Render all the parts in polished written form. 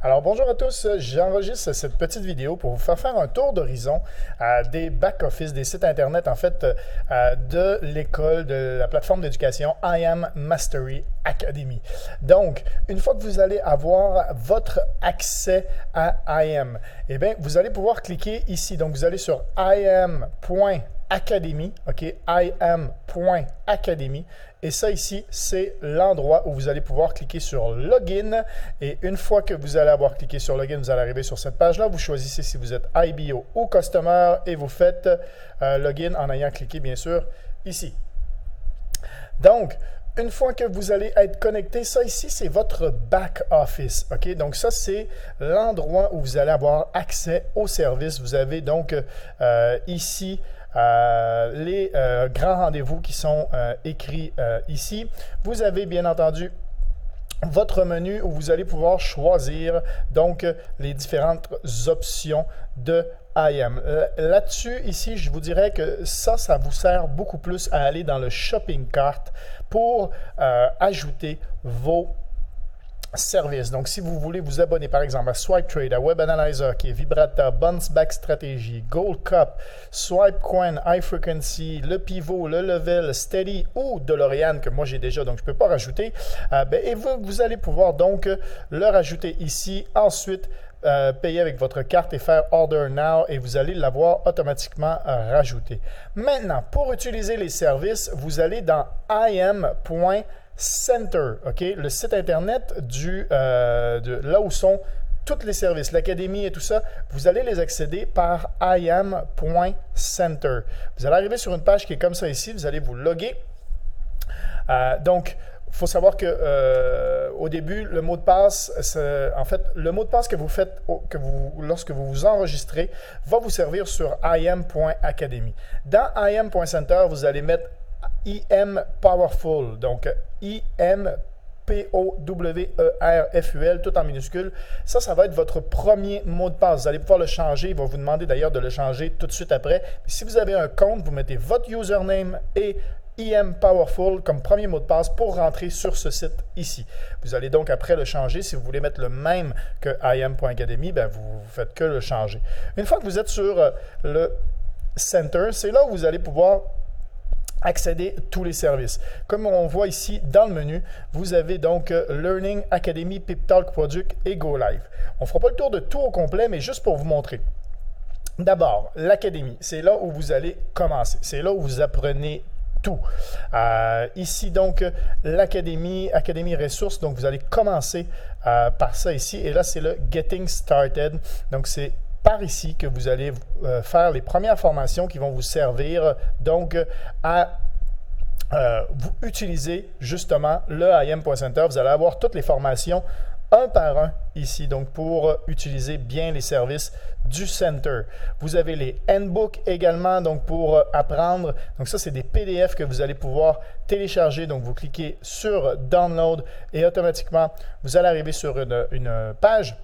Alors bonjour à tous, j'enregistre cette petite vidéo pour vous faire un tour d'horizon des back-office, des sites internet en fait de l'école, de la plateforme d'éducation IM Mastery Academy. Donc, une fois que vous allez avoir votre accès à IM, eh bien, vous allez pouvoir cliquer ici. Donc, vous allez sur im.academy, ok, im.academy. Et ça ici, c'est l'endroit où vous allez pouvoir cliquer sur Login. Et une fois que vous allez avoir cliqué sur Login, vous allez arriver sur cette page-là. Vous choisissez si vous êtes IBO ou Customer et vous faites Login en ayant cliqué, bien sûr, ici. Donc, une fois que vous allez être connecté, ça ici, c'est votre back-office. OK? Donc, ça, c'est l'endroit où vous allez avoir accès au service. Vous avez donc ici les grands rendez-vous qui sont écrits ici. Vous avez bien entendu votre menu où vous allez pouvoir choisir donc les différentes options de IM. Là-dessus, ici, je vous dirais que ça vous sert beaucoup plus à aller dans le shopping cart pour ajouter vos services. Donc, si vous voulez vous abonner, par exemple, à Swipe Trade, à Web Analyzer, qui est Vibrata, Bounce Back Strategy, Gold Cup, Swipe Coin, High Frequency, le Pivot, le Level, Steady ou DeLorean, que moi j'ai déjà, donc je ne peux pas rajouter, et vous allez pouvoir donc le rajouter ici. Ensuite, payer avec votre carte et faire Order Now et vous allez l'avoir automatiquement rajouté. Maintenant, pour utiliser les services, vous allez dans im.center, ok, le site internet de là où sont tous les services, l'académie et tout ça, vous allez les accéder par im.center. Vous allez arriver sur une page qui est comme ça ici, vous allez vous loguer. Donc, il faut savoir que au début, le mot de passe, en fait, le mot de passe que vous faites lorsque vous vous enregistrez va vous servir sur im.academy. Dans im.center, vous allez mettre IM Powerful, donc IM Powerful, tout en minuscule. Ça va être votre premier mot de passe. Vous allez pouvoir le changer. Il va vous demander d'ailleurs de le changer tout de suite après. Mais si vous avez un compte, vous mettez votre username et IM Powerful comme premier mot de passe pour rentrer sur ce site ici. Vous allez donc après le changer. Si vous voulez mettre le même que im.academy, ben vous ne faites que le changer. Une fois que vous êtes sur le Center, c'est là où vous allez pouvoir accéder à tous les services. Comme on voit ici dans le menu, vous avez donc Learning, Academy, Pip Talk, Product et Go Live. On ne fera pas le tour de tout au complet, mais juste pour vous montrer. D'abord, l'Académie, c'est là où vous allez commencer. C'est là où vous apprenez tout. Ici, donc, l'Académie, Académie Ressources, donc vous allez commencer par ça ici. Et là, c'est le Getting Started. Donc, c'est par ici que vous allez faire les premières formations qui vont vous servir donc à vous utiliser justement le IM.center. Vous allez avoir toutes les formations un par un ici, donc pour utiliser bien les services du Center. Vous avez les handbooks également, donc pour apprendre. Donc ça, c'est des PDF que vous allez pouvoir télécharger. Donc vous cliquez sur Download et automatiquement, vous allez arriver sur une page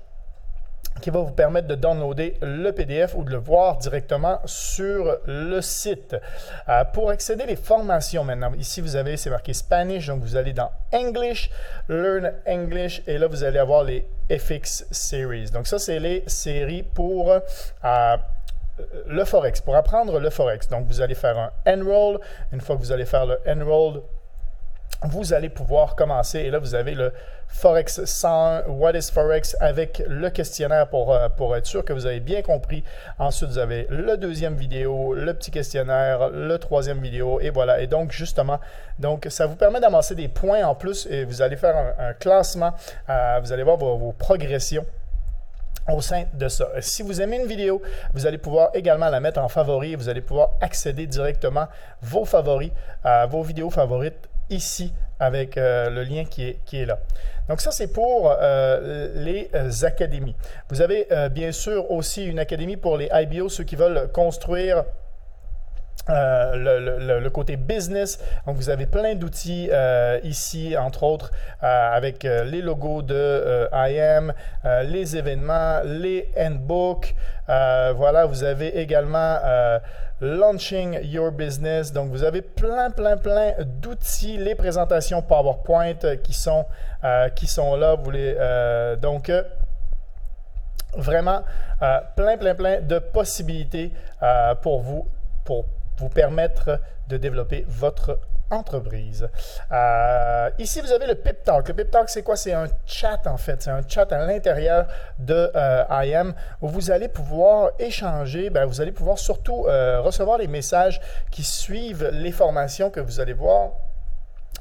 qui va vous permettre de downloader le PDF ou de le voir directement sur le site. Pour accéder les formations maintenant, ici vous avez, c'est marqué Spanish, donc vous allez dans English, Learn English, et là vous allez avoir les FX Series. Donc ça, c'est les séries pour le Forex, pour apprendre le Forex. Donc vous allez faire un Enroll. Une fois que vous allez faire le Enroll, vous allez pouvoir commencer et là vous avez le Forex 101, What is Forex, avec le questionnaire pour être sûr que vous avez bien compris. Ensuite vous avez le deuxième vidéo, le petit questionnaire, le troisième vidéo et voilà. Et donc justement, donc ça vous permet d'amasser des points en plus et vous allez faire un classement, vous allez voir vos progressions au sein de ça. Si vous aimez une vidéo, vous allez pouvoir également la mettre en favori et vous allez pouvoir accéder directement vos favoris, vos vidéos favorites ici avec le lien qui est là. Donc ça, c'est pour les académies. Vous avez bien sûr aussi une académie pour les IBO, ceux qui veulent construire le côté business. Donc vous avez plein d'outils ici, entre autres avec les logos de IM, les événements, les handbooks. Voilà, vous avez également Launching Your Business. Donc, vous avez plein d'outils, les présentations PowerPoint qui sont là. Vous les, donc, Vraiment, plein de possibilités pour vous permettre de développer votre entreprise. Ici, vous avez le Pip Talk. Le Pip Talk, c'est quoi? C'est un chat, en fait. C'est un chat à l'intérieur de IM où vous allez pouvoir échanger. Vous allez pouvoir surtout recevoir les messages qui suivent les formations que vous allez voir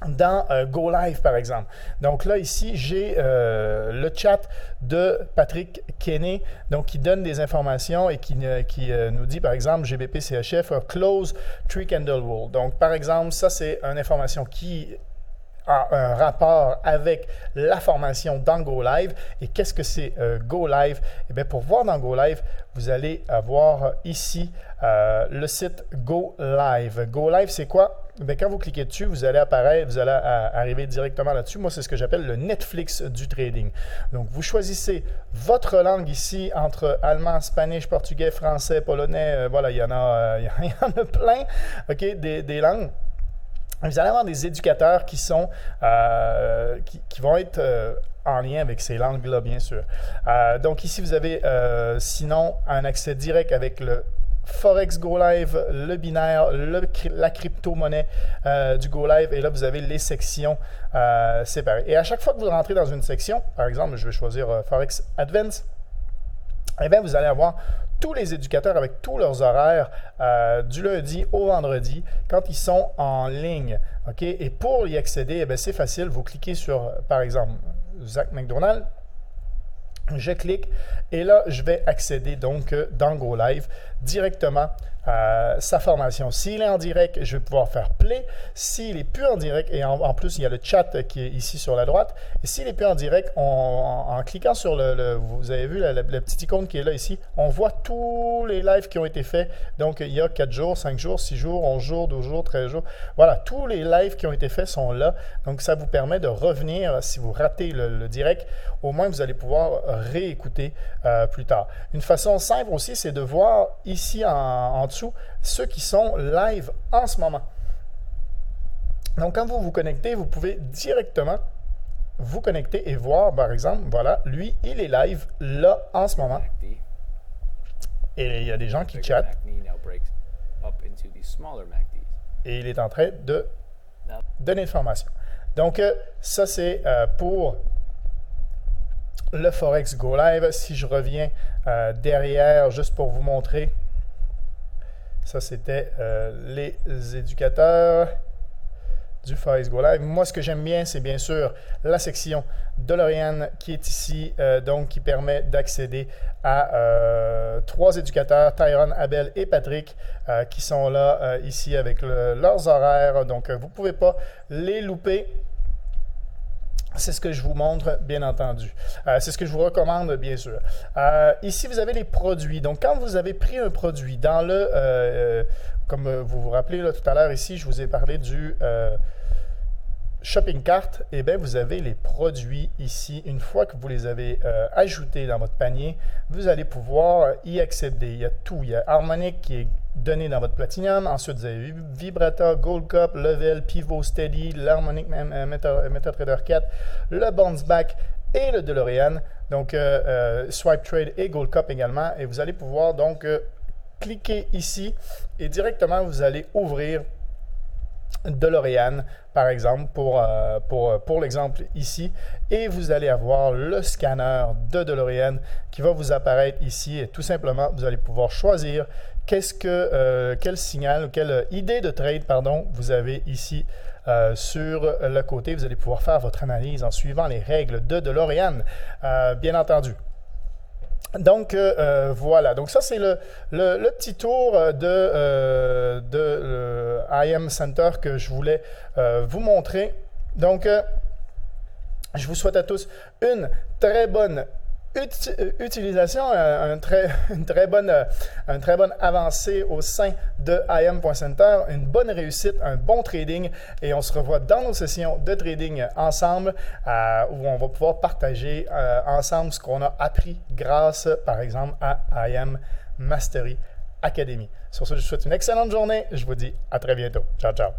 dans Go Live, par exemple. Donc là, ici, j'ai le chat de Patrick Kenney, donc qui donne des informations et qui nous dit, par exemple, GBP CHF close 3 candle rule. Donc, par exemple, ça, c'est une information qui a un rapport avec la formation dans Go Live. Et qu'est-ce que c'est Go Live? Eh bien, pour voir dans Go Live, vous allez avoir ici le site Go Live. Go Live, c'est quoi? Bien, quand vous cliquez dessus, vous allez arriver directement là-dessus. Moi, c'est ce que j'appelle le Netflix du trading. Donc, vous choisissez votre langue ici entre allemand, espagnol, portugais, français, polonais. Voilà, il y en a plein, OK, des langues. Vous allez avoir des éducateurs qui vont être en lien avec ces langues-là, bien sûr. Donc ici, vous avez sinon un accès direct avec le Forex Go Live, le binaire, la crypto-monnaie du Go Live. Et là, vous avez les sections séparées. Et à chaque fois que vous rentrez dans une section, par exemple, je vais choisir Forex Advance, eh bien, vous allez avoir tous les éducateurs avec tous leurs horaires du lundi au vendredi quand ils sont en ligne. OK? Et pour y accéder, eh bien, c'est facile. Vous cliquez sur, par exemple, Zach McDonald. Je clique et là, je vais accéder donc dans Go Live directement à sa formation. S'il est en direct, je vais pouvoir faire play. S'il n'est plus en direct, et en plus, il y a le chat qui est ici sur la droite. Et s'il n'est plus en direct, en cliquant sur vous avez vu la petite icône qui est là ici, on voit tous les lives qui ont été faits. Donc, il y a 4 jours, 5 jours, 6 jours, 11 jours, 12 jours, 13 jours. Voilà, tous les lives qui ont été faits sont là. Donc, ça vous permet de revenir. Si vous ratez le direct, au moins, vous allez pouvoir réécouter plus tard. Une façon simple aussi, c'est de voir ici en dessous ceux qui sont live en ce moment. Donc, quand vous vous connectez, vous pouvez directement vous connecter et voir, par exemple, voilà, lui, il est live là en ce moment. Et il y a des gens qui chattent. Et il est en train de donner une formation. Donc, ça, c'est pour le Forex Go Live. Si je reviens derrière, juste pour vous montrer, ça, c'était les éducateurs du Forex Go Live. Moi, ce que j'aime bien, c'est bien sûr la section DeLorean qui est ici, donc qui permet d'accéder à 3 éducateurs, Tyron, Abel et Patrick, qui sont là ici avec leurs horaires. Donc, vous ne pouvez pas les louper. C'est ce que je vous montre, bien entendu. C'est ce que je vous recommande, bien sûr. Ici, vous avez les produits. Donc, quand vous avez pris un produit dans comme vous vous rappelez là, tout à l'heure ici, je vous ai parlé du shopping cart. Eh bien, vous avez les produits ici. Une fois que vous les avez ajoutés dans votre panier, vous allez pouvoir y accéder. Il y a tout. Il y a Harmonic qui est donné dans votre Platinum. Ensuite, vous avez Vibrata, Gold Cup, Level, Pivot, Steady, l'Harmonic MetaTrader 4, le Bounce Back et le DeLorean. Donc, Swipe Trade et Gold Cup également. Et vous allez pouvoir donc cliquer ici et directement, vous allez ouvrir DeLorean, par exemple, pour l'exemple ici. Et vous allez avoir le scanner de DeLorean qui va vous apparaître ici. Et tout simplement, vous allez pouvoir choisir quel signal ou quelle idée de trade, pardon, vous avez ici sur le côté. Vous allez pouvoir faire votre analyse en suivant les règles de DeLorean, bien entendu. Donc, voilà. Donc, ça, c'est le petit tour de IM Center que je voulais vous montrer. Donc, je vous souhaite à tous une très bonne utilisation, une très bonne avancée au sein de IM.Center, une bonne réussite, un bon trading et on se revoit dans nos sessions de trading ensemble où on va pouvoir partager ensemble ce qu'on a appris grâce par exemple à IM Mastery Academy. Sur ce, je vous souhaite une excellente journée. Je vous dis à très bientôt. Ciao, ciao.